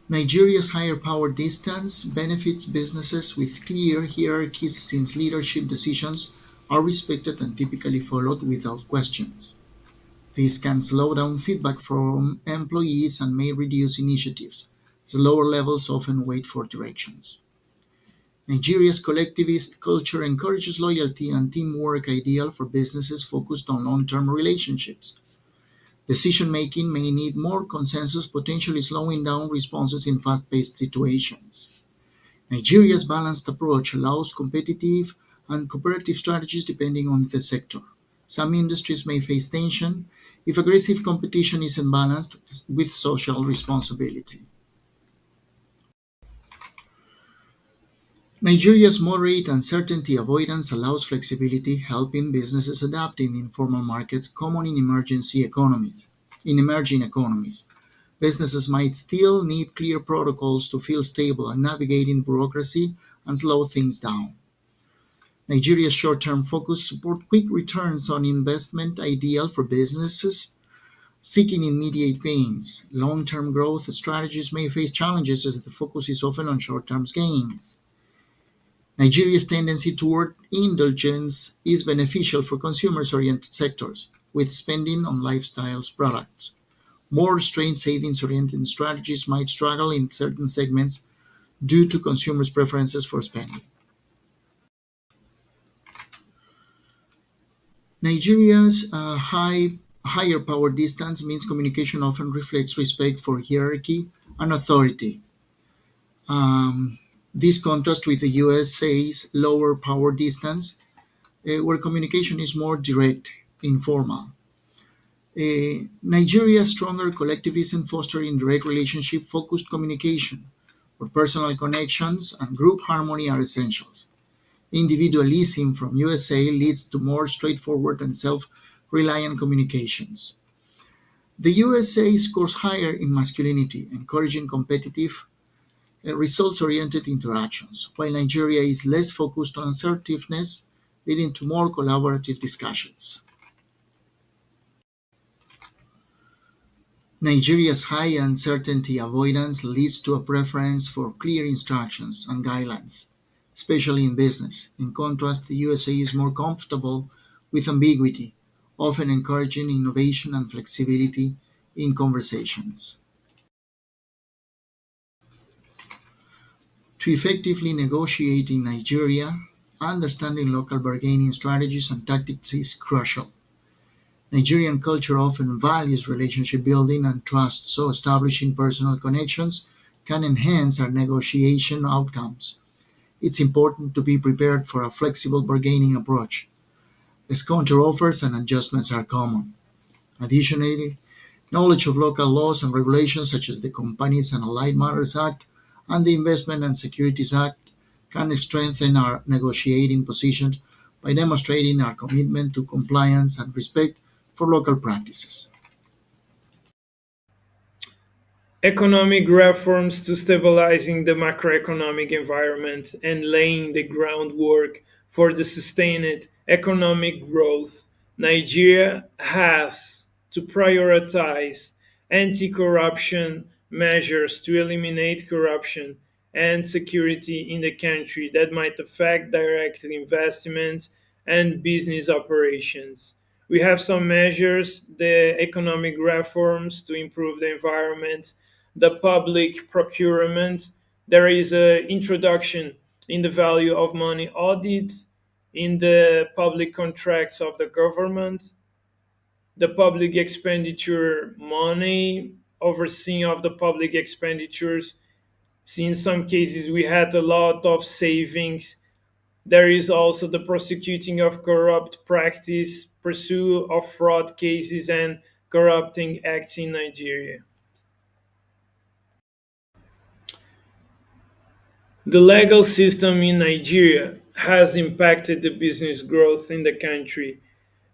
Nigeria's higher power distance benefits businesses with clear hierarchies since leadership decisions are respected and typically followed without questions. This can slow down feedback from employees and may reduce initiatives, as lower levels often wait for directions. Nigeria's collectivist culture encourages loyalty and teamwork, ideal for businesses focused on long term relationships. Decision making may need more consensus, potentially slowing down responses in fast paced situations. Nigeria's balanced approach allows competitive and cooperative strategies depending on the sector. Some industries may face tension if aggressive competition isn't balanced with social responsibility. Nigeria's moderate uncertainty avoidance allows flexibility, helping businesses adapt in informal markets common in emergency economies. In emerging economies, businesses might still need clear protocols to feel stable and navigating bureaucracy and slow things down. Nigeria's short-term focus support quick returns on investment, ideal for businesses seeking immediate gains. Long-term growth strategies may face challenges as the focus is often on short-term gains. Nigeria's tendency toward indulgence is beneficial for consumers-oriented sectors, with spending on lifestyles products. More restrained savings-oriented strategies might struggle in certain segments due to consumers' preferences for spending. Nigeria's higher power distance means communication often reflects respect for hierarchy and authority. Um, this contrasts with the USA's lower power distance, where communication is more direct, informal. Nigeria's stronger collectivism fostering direct relationship focused communication, where personal connections and group harmony are essentials. Individualism from USA leads to more straightforward and self-reliant communications. The USA scores higher in masculinity, encouraging competitive, results-oriented interactions, while Nigeria is less focused on assertiveness, leading to more collaborative discussions. Nigeria's high uncertainty avoidance leads to a preference for clear instructions and guidelines, especially in business. In contrast, the USA is more comfortable with ambiguity, often encouraging innovation and flexibility in conversations. To effectively negotiate in Nigeria, understanding local bargaining strategies and tactics is crucial. Nigerian culture often values relationship building and trust, so establishing personal connections can enhance our negotiation outcomes. It's important to be prepared for a flexible bargaining approach, as counteroffers and adjustments are common. Additionally, knowledge of local laws and regulations such as the Companies and Allied Matters Act and the Investment and Securities Act can strengthen our negotiating positions by demonstrating our commitment to compliance and respect for local practices. Economic reforms to stabilizing the macroeconomic environment and laying the groundwork for the sustained economic growth. Nigeria has to prioritize anti corruption measures to eliminate corruption and security in the country that might affect direct investment and business operations. We have some measures, the economic reforms to improve the environment, the public procurement. There is an introduction in the value of money audit in the public contracts of the government, the public expenditure money, overseeing of the public expenditures. See, in some cases, we had a lot of savings. There is also the prosecuting of corrupt practice, pursue of fraud cases and corrupting acts in Nigeria. The legal system in Nigeria has impacted the business growth in the country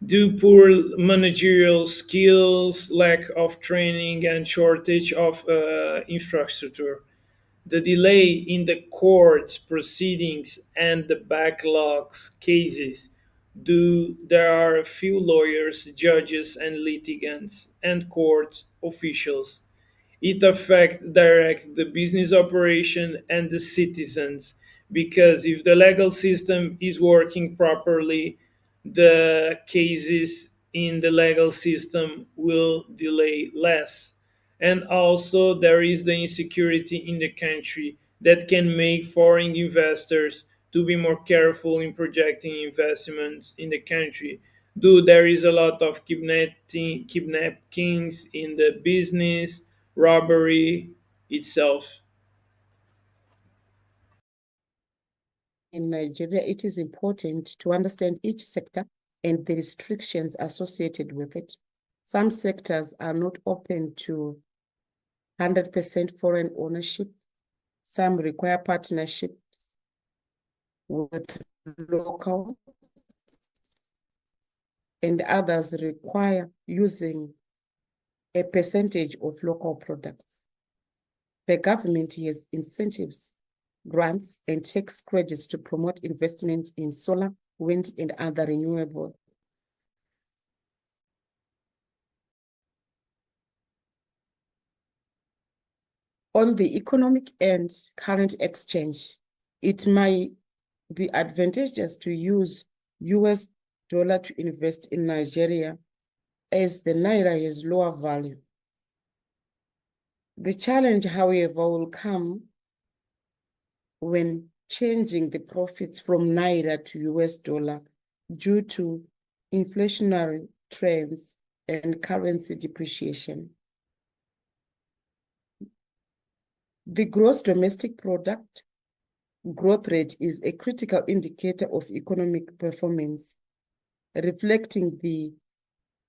due poor managerial skills, lack of training, and shortage of infrastructure. The delay in the court proceedings and the backlogs cases do there are few lawyers, judges, and litigants and court officials. it affects direct the business operation and the citizens, because if the legal system is working properly, the cases in the legal system will delay less. And also there is the insecurity in the country that can make foreign investors to be more careful in projecting investments in the country. Though there is a lot of kidnappings in the business, robbery itself. In Nigeria, it is important to understand each sector and the restrictions associated with it. Some sectors are not open to 100% foreign ownership. Some require partnerships with local, and others require using a percentage of local products. The government has incentives, grants, and tax credits to promote investment in solar, wind, and other renewable. On the economic and current exchange, it might be advantageous to use US dollar to invest in Nigeria as the Naira has lower value. The challenge, however, will come when changing the profits from Naira to US dollar due to inflationary trends and currency depreciation. The gross domestic product growth rate is a critical indicator of economic performance, reflecting the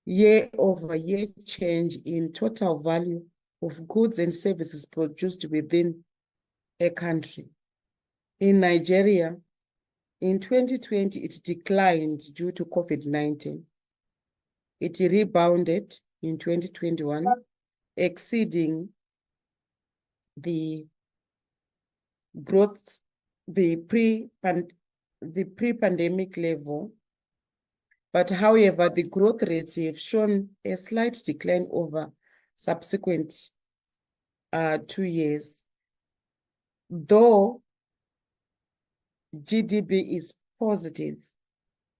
year-over-year change in total value of goods and services produced within a country. In Nigeria, in 2020, it declined due to COVID-19. It rebounded in 2021, exceeding the growth, the pre-pandemic level. But however, the growth rates have shown a slight decline over subsequent 2 years. Though GDP is positive,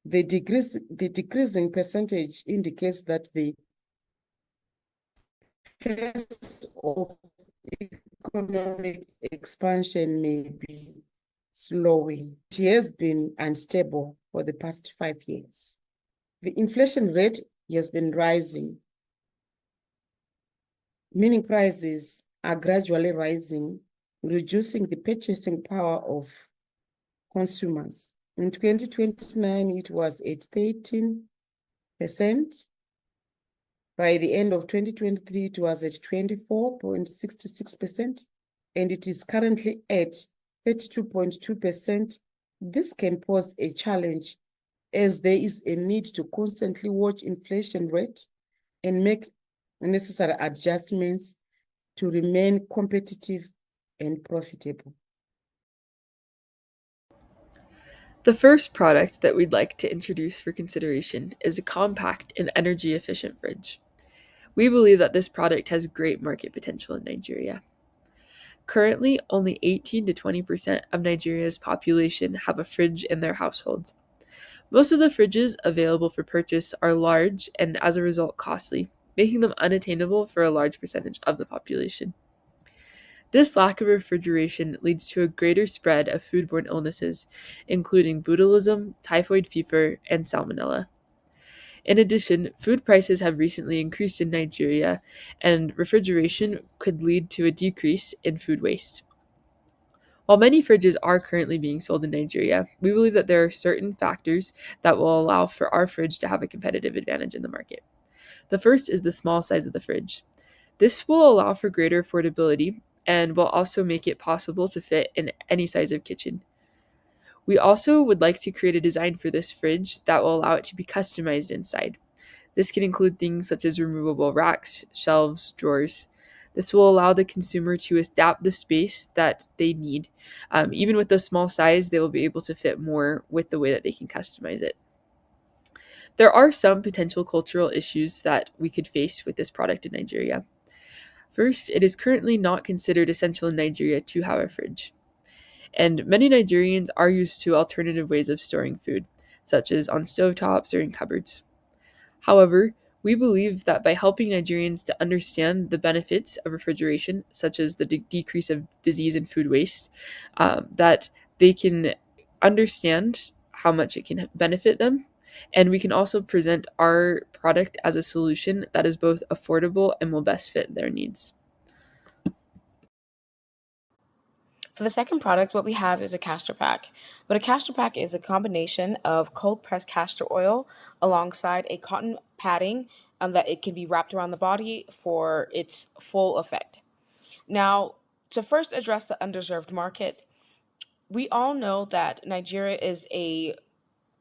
the decreasing percentage indicates that the pace of economic expansion may be slowing. It has been unstable for the past 5 years. The inflation rate has been rising, meaning prices are gradually rising, reducing the purchasing power of consumers. In 2029, it was at 13%. By the end of 2023, it was at 24.66%, and it is currently at 32.2%. This can pose a challenge as there is a need to constantly watch inflation rate and make necessary adjustments to remain competitive and profitable. The first product that we'd like to introduce for consideration is a compact and energy efficient fridge. We believe that this product has great market potential in Nigeria. Currently, only 18 to 20% of Nigeria's population have a fridge in their households. Most of the fridges available for purchase are large and, as a result, costly, making them unattainable for a large percentage of the population. This lack of refrigeration leads to a greater spread of foodborne illnesses, including botulism, typhoid fever, and salmonella. In addition, food prices have recently increased in Nigeria, and refrigeration could lead to a decrease in food waste. While many fridges are currently being sold in Nigeria, we believe that there are certain factors that will allow for our fridge to have a competitive advantage in the market. The first is the small size of the fridge. This will allow for greater affordability and will also make it possible to fit in any size of kitchen. We also would like to create a design for this fridge that will allow it to be customized inside. This can include things such as removable racks, shelves, drawers. This will allow the consumer to adapt the space that they need. Even with the small size, they will be able to fit more with the way that they can customize it. There are some potential cultural issues that we could face with this product in Nigeria. First, it is currently not considered essential in Nigeria to have a fridge. And many Nigerians are used to alternative ways of storing food, such as on stovetops or in cupboards. However, we believe that by helping Nigerians to understand the benefits of refrigeration, such as the decrease of disease and food waste, that they can understand how much it can benefit them. And we can also present our product as a solution that is both affordable and will best fit their needs. For the second product, what we have is a castor pack. But a castor pack is a combination of cold pressed castor oil alongside a cotton padding that it can be wrapped around the body for its full effect. Now, to first address the underserved market, we all know that Nigeria is a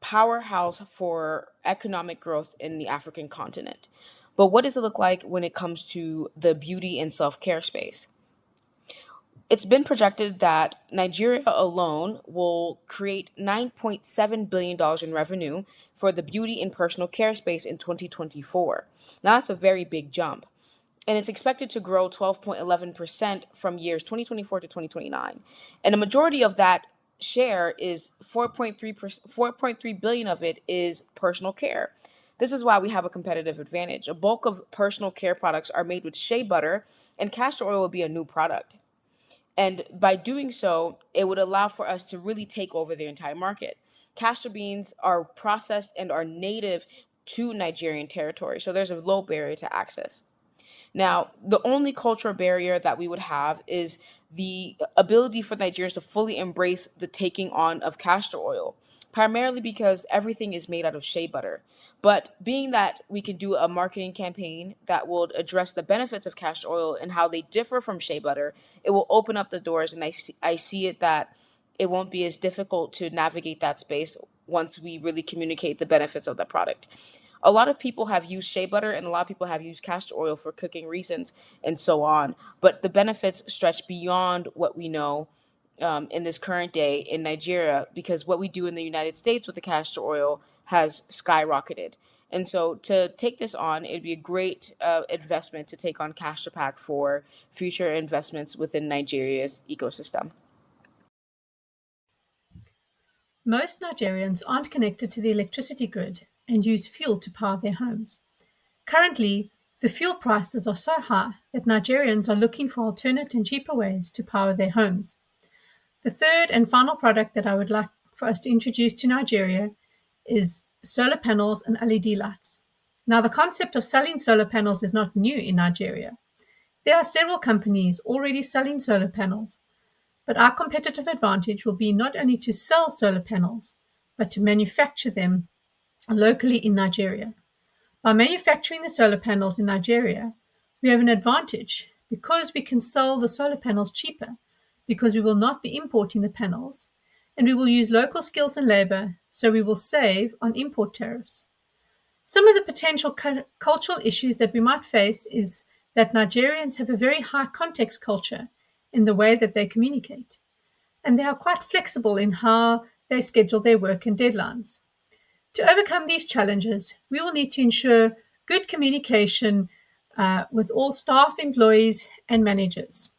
powerhouse for economic growth in the African continent. But what does it look like when it comes to the beauty and self care space? It's been projected that Nigeria alone will create $9.7 billion in revenue for the beauty and personal care space in 2024. Now, that's a very big jump. And it's expected to grow 12.11% from years 2024 to 2029. And the majority of that share is 4.3 billion of it is personal care. This is why we have a competitive advantage. A bulk of personal care products are made with shea butter, and castor oil will be a new product. And by doing so, it would allow for us to really take over the entire market. Castor beans are processed and are native to Nigerian territory, so there's a low barrier to access. Now, the only cultural barrier that we would have is the ability for Nigerians to fully embrace the taking on of castor oil, primarily because everything is made out of shea butter. But being that we can do a marketing campaign that will address the benefits of castor oil and how they differ from shea butter, it will open up the doors. And I see it that it won't be as difficult to navigate that space once we really communicate the benefits of the product. A lot of people have used shea butter and a lot of people have used castor oil for cooking reasons and so on. But the benefits stretch beyond what we know in this current day in Nigeria, because what we do in the United States with the castor oil has skyrocketed. And so to take this on, it'd be a great investment to take on Castor Pack for future investments within Nigeria's ecosystem. Most Nigerians aren't connected to the electricity grid and use fuel to power their homes. Currently, the fuel prices are so high that Nigerians are looking for alternate and cheaper ways to power their homes. The third and final product that I would like for us to introduce to Nigeria is solar panels and LED lights. Now, the concept of selling solar panels is not new in Nigeria. There are several companies already selling solar panels, but our competitive advantage will be not only to sell solar panels, but to manufacture them locally in Nigeria. By manufacturing the solar panels in Nigeria, we have an advantage because we can sell the solar panels cheaper, because we will not be importing the panels, and we will use local skills and labor, so we will save on import tariffs. Some of the potential cultural issues that we might face is that Nigerians have a very high context culture in the way that they communicate, and they are quite flexible in how they schedule their work and deadlines. To overcome these challenges, we will need to ensure good communication with all staff, employees, and managers.